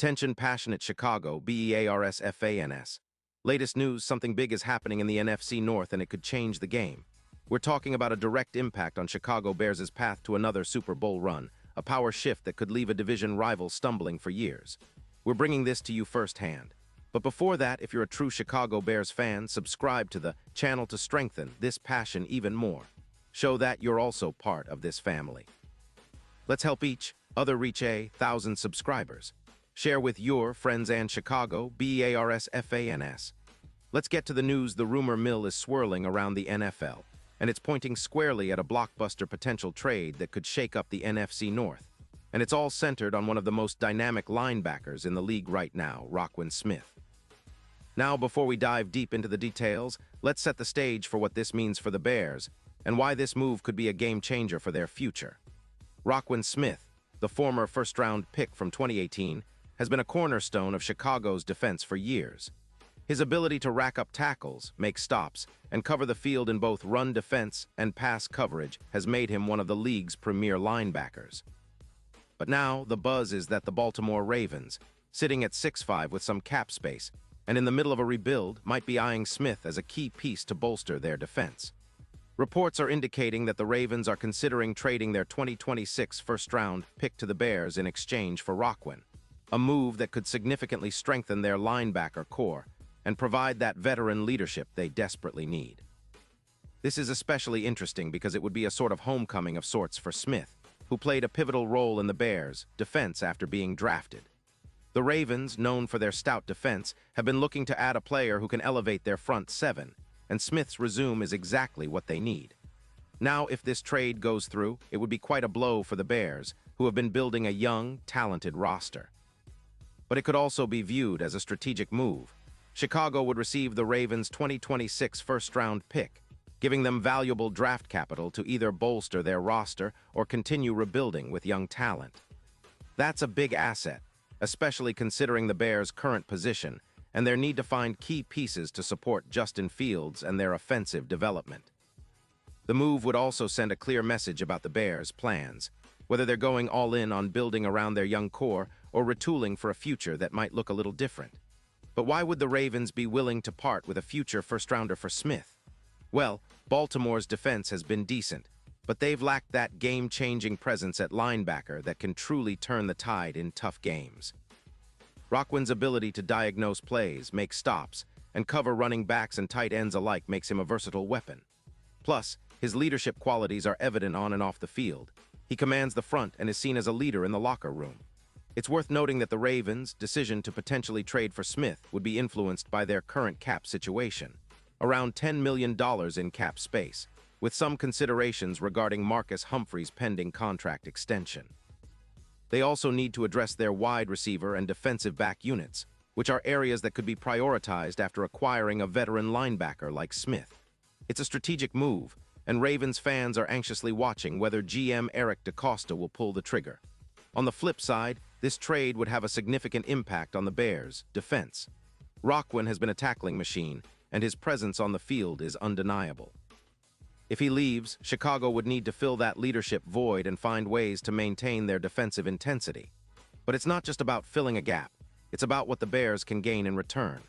Attention passionate Chicago, Bears fans. Latest news, something big is happening in the NFC North and it could change the game. We're talking about a direct impact on Chicago Bears' path to another Super Bowl run, a power shift that could leave a division rival stumbling for years. We're bringing this to you firsthand. But before that, if you're a true Chicago Bears fan, subscribe to the channel to strengthen this passion even more. Show that you're also part of this family. Let's help each other reach 1,000 subscribers. Share with your friends and Chicago, Bears fans. Let's get to the news. The rumor mill is swirling around the NFL, and it's pointing squarely at a blockbuster potential trade that could shake up the NFC North. And it's all centered on one of the most dynamic linebackers in the league right now, Roquan Smith. Now, before we dive deep into the details, let's set the stage for what this means for the Bears and why this move could be a game changer for their future. Roquan Smith, the former first-round pick from 2018, has been a cornerstone of Chicago's defense for years. His ability to rack up tackles, make stops, and cover the field in both run defense and pass coverage has made him one of the league's premier linebackers. But now, the buzz is that the Baltimore Ravens, sitting at 6'5" with some cap space, and in the middle of a rebuild, might be eyeing Smith as a key piece to bolster their defense. Reports are indicating that the Ravens are considering trading their 2026 first-round pick to the Bears in exchange for Roquan, a move that could significantly strengthen their linebacker core and provide that veteran leadership they desperately need. This is especially interesting because it would be a sort of homecoming of sorts for Smith, who played a pivotal role in the Bears' defense after being drafted. The Ravens, known for their stout defense, have been looking to add a player who can elevate their front seven, and Smith's resume is exactly what they need. Now, if this trade goes through, it would be quite a blow for the Bears, who have been building a young, talented roster. But it could also be viewed as a strategic move. Chicago would receive the Ravens' 2026 first-round pick, giving them valuable draft capital to either bolster their roster or continue rebuilding with young talent. That's a big asset, especially considering the Bears' current position and their need to find key pieces to support Justin Fields and their offensive development. The move would also send a clear message about the Bears' plans, whether they're going all in on building around their young core or retooling for a future that might look a little different. But why would the Ravens be willing to part with a future first-rounder for Smith? Well, Baltimore's defense has been decent, but they've lacked that game-changing presence at linebacker that can truly turn the tide in tough games. Roquan's ability to diagnose plays, make stops, and cover running backs and tight ends alike makes him a versatile weapon. Plus, his leadership qualities are evident on and off the field. He commands the front and is seen as a leader in the locker room. It's worth noting that the Ravens' decision to potentially trade for Smith would be influenced by their current cap situation, around $10 million in cap space, with some considerations regarding Marcus Humphrey's pending contract extension. They also need to address their wide receiver and defensive back units, which are areas that could be prioritized after acquiring a veteran linebacker like Smith. It's a strategic move, and Ravens fans are anxiously watching whether GM Eric DeCosta will pull the trigger. On the flip side, this trade would have a significant impact on the Bears' defense. Roquan has been a tackling machine, and his presence on the field is undeniable. If he leaves, Chicago would need to fill that leadership void and find ways to maintain their defensive intensity. But it's not just about filling a gap. It's about what the Bears can gain in return.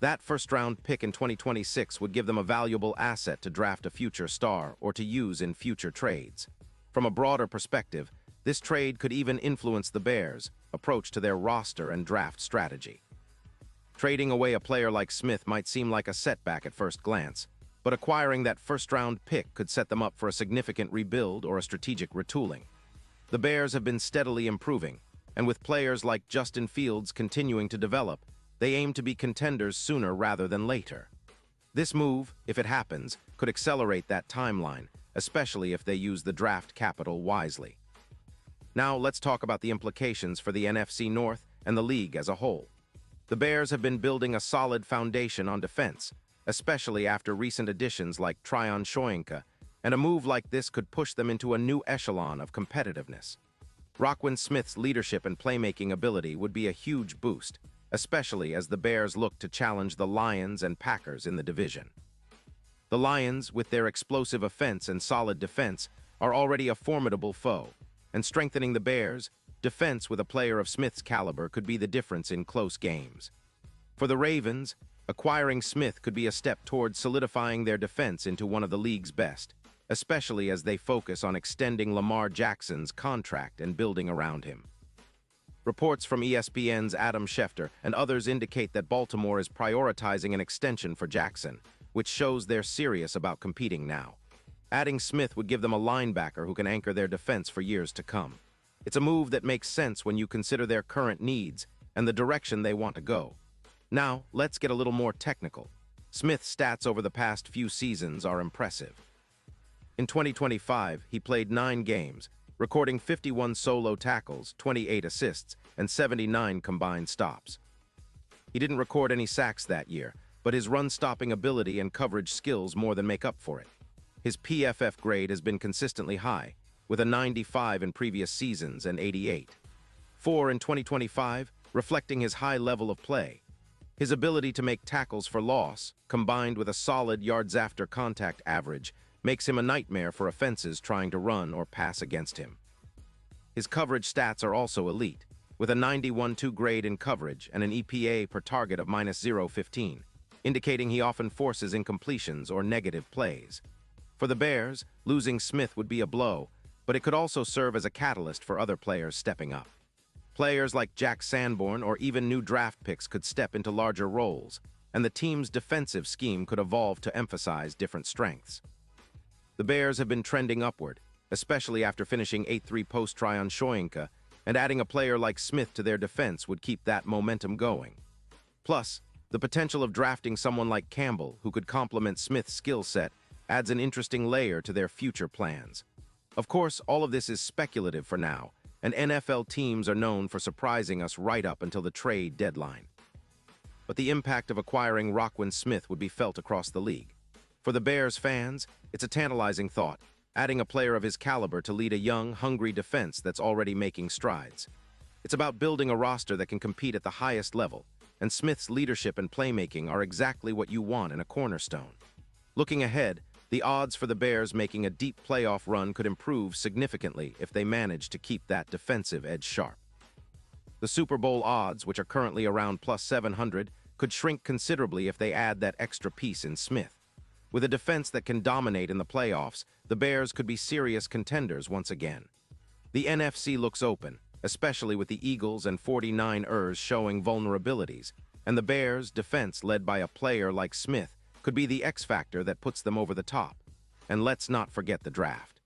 That first-round pick in 2026 would give them a valuable asset to draft a future star or to use in future trades. From a broader perspective, this trade could even influence the Bears' approach to their roster and draft strategy. Trading away a player like Smith might seem like a setback at first glance, but acquiring that first-round pick could set them up for a significant rebuild or a strategic retooling. The Bears have been steadily improving, and with players like Justin Fields continuing to develop, they aim to be contenders sooner rather than later. This move, if it happens, could accelerate that timeline, especially if they use the draft capital wisely. Now let's talk about the implications for the NFC North and the league as a whole. The Bears have been building a solid foundation on defense, especially after recent additions like Tryon Shoyinka, and a move like this could push them into a new echelon of competitiveness. Roquan Smith's leadership and playmaking ability would be a huge boost, especially as the Bears look to challenge the Lions and Packers in the division. The Lions, with their explosive offense and solid defense, are already a formidable foe, and strengthening the Bears' defense with a player of Smith's caliber could be the difference in close games. For the Ravens, acquiring Smith could be a step towards solidifying their defense into one of the league's best, especially as they focus on extending Lamar Jackson's contract and building around him. Reports from ESPN's Adam Schefter and others indicate that Baltimore is prioritizing an extension for Jackson, which shows they're serious about competing now. Adding Smith would give them a linebacker who can anchor their defense for years to come. It's a move that makes sense when you consider their current needs and the direction they want to go. Now, let's get a little more technical. Smith's stats over the past few seasons are impressive. In 2025, he played 9 games, recording 51 solo tackles, 28 assists, and 79 combined stops. He didn't record any sacks that year, but his run-stopping ability and coverage skills more than make up for it. His PFF grade has been consistently high, with a 95 in previous seasons and 88. 4 in 2025, reflecting his high level of play. His ability to make tackles for loss, combined with a solid yards after contact average, makes him a nightmare for offenses trying to run or pass against him. His coverage stats are also elite, with a 91-2 grade in coverage and an EPA per target of -0.15, indicating he often forces incompletions or negative plays. For the Bears, losing Smith would be a blow, but it could also serve as a catalyst for other players stepping up. Players like Jack Sanborn or even new draft picks could step into larger roles, and the team's defensive scheme could evolve to emphasize different strengths. The Bears have been trending upward, especially after finishing 8-3 post-try on Shoyinka, and adding a player like Smith to their defense would keep that momentum going. Plus, the potential of drafting someone like Campbell, who could complement Smith's skill set, adds an interesting layer to their future plans. Of course, all of this is speculative for now, and NFL teams are known for surprising us right up until the trade deadline. But the impact of acquiring Roquan Smith would be felt across the league. For the Bears fans, it's a tantalizing thought, adding a player of his caliber to lead a young, hungry defense that's already making strides. It's about building a roster that can compete at the highest level, and Smith's leadership and playmaking are exactly what you want in a cornerstone. Looking ahead, the odds for the Bears making a deep playoff run could improve significantly if they manage to keep that defensive edge sharp. The Super Bowl odds, which are currently around +700, could shrink considerably if they add that extra piece in Smith. With a defense that can dominate in the playoffs, the Bears could be serious contenders once again. The NFC looks open, especially with the Eagles and 49ers showing vulnerabilities, and the Bears' defense led by a player like Smith could be the X factor that puts them over the top. And let's not forget the draft.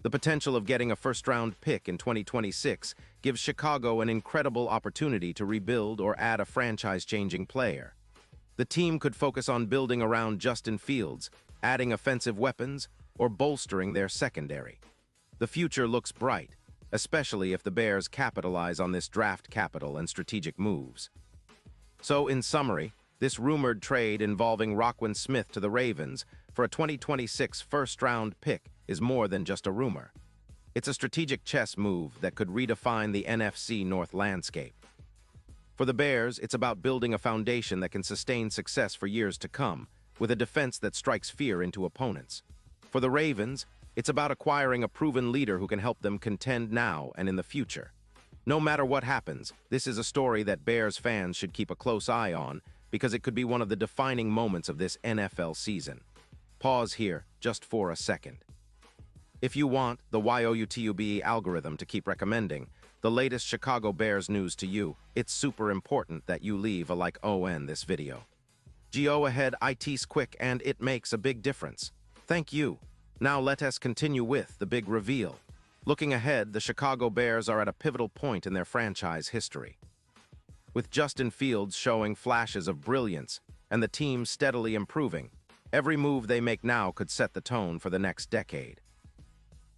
The potential of getting a first-round pick in 2026 gives Chicago an incredible opportunity to rebuild or add a franchise-changing player. The team could focus on building around Justin Fields, adding offensive weapons, or bolstering their secondary. The future looks bright, especially if the Bears capitalize on this draft capital and strategic moves. So, in summary, this rumored trade involving Roquan Smith to the Ravens for a 2026 first-round pick is more than just a rumor. It's a strategic chess move that could redefine the NFC North landscape. For the Bears, it's about building a foundation that can sustain success for years to come, with a defense that strikes fear into opponents. For the Ravens, it's about acquiring a proven leader who can help them contend now and in the future. No matter what happens, this is a story that Bears fans should keep a close eye on, because it could be one of the defining moments of this NFL season. Pause here, just for a second. If you want the YouTube algorithm to keep recommending the latest Chicago Bears news to you, it's super important that you leave a like on this video. Go ahead, it's quick and it makes a big difference. Thank you. Now let us continue with the big reveal. Looking ahead, the Chicago Bears are at a pivotal point in their franchise history. With Justin Fields showing flashes of brilliance and the team steadily improving, every move they make now could set the tone for the next decade.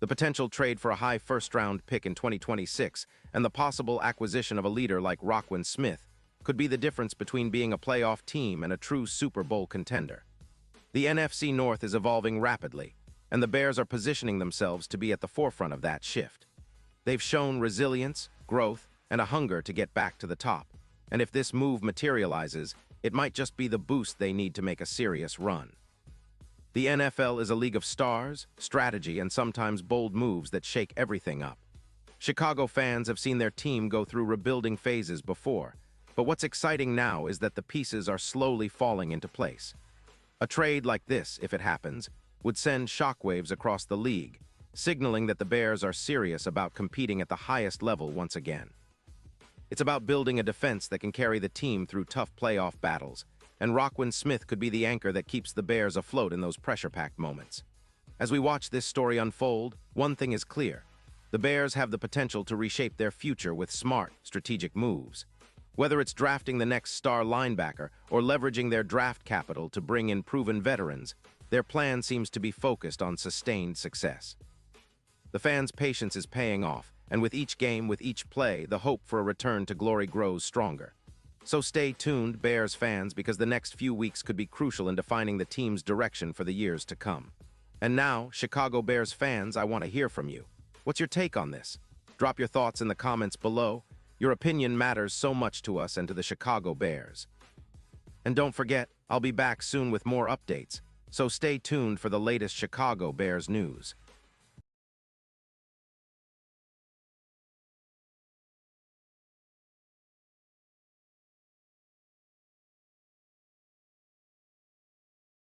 The potential trade for a high first-round pick in 2026 and the possible acquisition of a leader like Roquan Smith could be the difference between being a playoff team and a true Super Bowl contender. The NFC North is evolving rapidly, and the Bears are positioning themselves to be at the forefront of that shift. They've shown resilience, growth, and a hunger to get back to the top. And if this move materializes, it might just be the boost they need to make a serious run. The NFL is a league of stars, strategy, and sometimes bold moves that shake everything up. Chicago fans have seen their team go through rebuilding phases before, but what's exciting now is that the pieces are slowly falling into place. A trade like this, if it happens, would send shockwaves across the league, signaling that the Bears are serious about competing at the highest level once again. It's about building a defense that can carry the team through tough playoff battles, and Roquan Smith could be the anchor that keeps the Bears afloat in those pressure-packed moments. As we watch this story unfold, one thing is clear. The Bears have the potential to reshape their future with smart, strategic moves. Whether it's drafting the next star linebacker or leveraging their draft capital to bring in proven veterans, their plan seems to be focused on sustained success. The fans' patience is paying off, and with each game, with each play, the hope for a return to glory grows stronger. So stay tuned, Bears fans, because the next few weeks could be crucial in defining the team's direction for the years to come. And now, Chicago Bears fans, I want to hear from you. What's your take on this? Drop your thoughts in the comments below. Your opinion matters so much to us and to the Chicago Bears. And don't forget, I'll be back soon with more updates, so stay tuned for the latest Chicago Bears news.